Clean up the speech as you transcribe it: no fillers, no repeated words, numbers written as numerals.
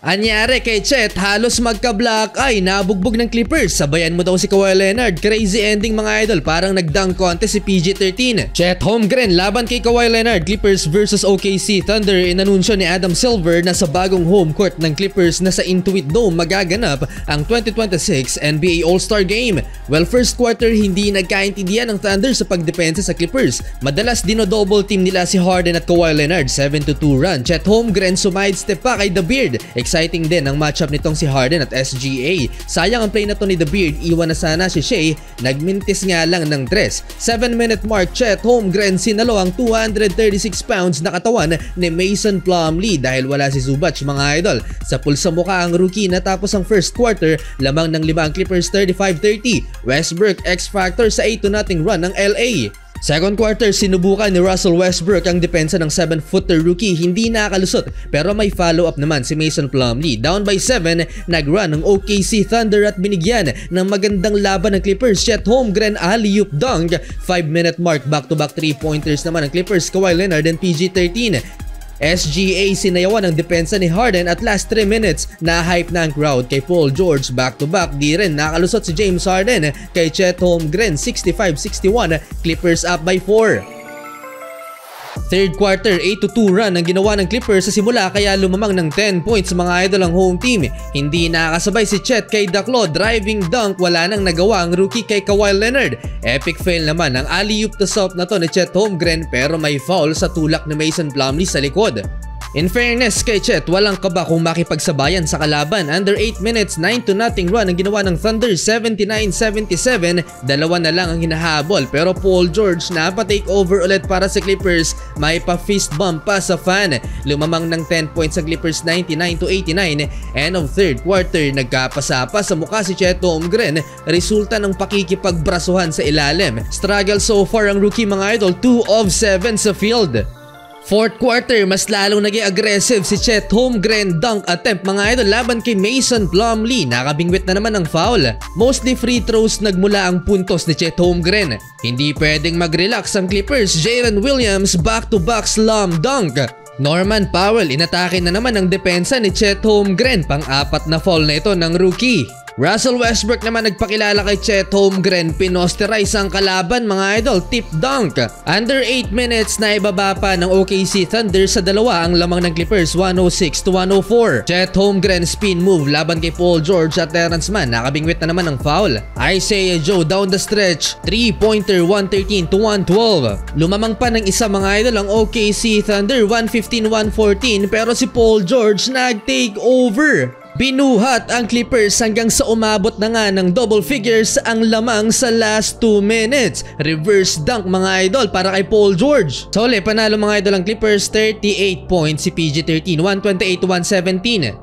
Anyari kay Chet, halos magka-black eye, nabugbog ng Clippers. Sabayan mo daw si Kawhi Leonard. Crazy ending mga idol, parang nag-dunk contest si PG-13. Chet Holmgren laban kay Kawhi Leonard, Clippers versus OKC Thunder. Inanunsyo ni Adam Silver na sa bagong home court ng Clippers na sa Intuit Dome magaganap ang 2026 NBA All-Star Game. Well, first quarter hindi nagkaintindihan ng Thunder sa pagdepensa sa Clippers. Madalas dino-double team nila si Harden at Kawhi Leonard, 7-2 run. Chet Holmgren sumidestep pa kay The Beard. Exciting din ang matchup nitong si Harden at SGA. Sayang ang play na to ni The Beard, iwan na sana si Shea, nagmintis nga lang ng dress. 7-minute mark, Chet Holmgren sinalo ang 236 pounds na katawan ni Mason Plumlee dahil wala si Zubac mga idol. Sa pulsa mukha ang rookie natapos ang first quarter, lamang ng 5 ang Clippers 35-30. Westbrook X-Factor sa 8-0 run ng LA. Second quarter, sinubukan ni Russell Westbrook ang depensa ng 7-footer rookie, hindi nakalusot pero may follow-up naman si Mason Plumlee. Down by 7, nag-run ng OKC Thunder at binigyan ng magandang laban ng Clippers. Chet Holmgren alley-oop dunk. 5-minute mark, back-to-back 3-pointers naman ng Clippers, Kawhi Leonard and PG-13. SGA sinayawan ng depensa ni Harden at last 3 minutes na hype na ang crowd kay Paul George. Back-to-back, di rin nakalusot si James Harden kay Chet Holmgren. 65-61, Clippers up by 4. Third quarter, 8-2 run ang ginawa ng Clippers sa simula kaya lumamang ng 10 points mga idol ang home team. Hindi nakakasabay si Chet kay Daklo, driving dunk, wala nang nagawa ang rookie kay Kawhi Leonard. Epic fail naman ang alley-oop to soft na to ni Chet Holmgren pero may foul sa tulak ni Mason Plumlee sa likod. In fairness kay Chet, walang kaba kung makipagsabayan sa kalaban. Under 8 minutes, 9-0 run ang ginawa ng Thunder, 79-77. Dalawa na lang ang hinahabol pero Paul George napatake over ulit para sa Clippers. May pa-fist bump pa sa fan. Lumamang ng 10 points sa Clippers, 99-89. End of third quarter, nagkapasapa sa mukha si Chet Holmgren. Resulta ng pakikipagbrasuhan sa ilalim. Struggle so far ang rookie mga idol, 2 of 7 sa field. Fourth quarter, mas lalong naging aggressive si Chet Holmgren, dunk attempt mga idol laban kay Mason Plumlee. Nakabingwit na naman ang foul. Mostly free throws nagmula ang puntos ni Chet Holmgren. Hindi pwedeng mag-relax ang Clippers. Jalen Williams back-to-back slam dunk. Norman Powell inatake na naman ang depensa ni Chet Holmgren, pang-apat na foul na ito ng rookie. Russell Westbrook naman nagpakilala kay Chet Holmgren, pinosterize ang kalaban mga idol, tip dunk. Under 8 minutes na ibaba pa ng OKC Thunder sa dalawa ang lamang ng Clippers, 106-104. Chet Holmgren spin move laban kay Paul George at Terrence Mann, nakabingwit na naman ang foul. Isaiah Joe down the stretch, 3-pointer, 113-112. Lumamang pa ng isa mga idol ang OKC Thunder, 115-114 pero si Paul George nag-take over. Binuhat ang Clippers hanggang sa umabot na nga ng double figures ang lamang sa last 2 minutes. Reverse dunk mga idol para kay Paul George. Sole, panalo mga idol ang Clippers, 38 points si PG-13, 128-117.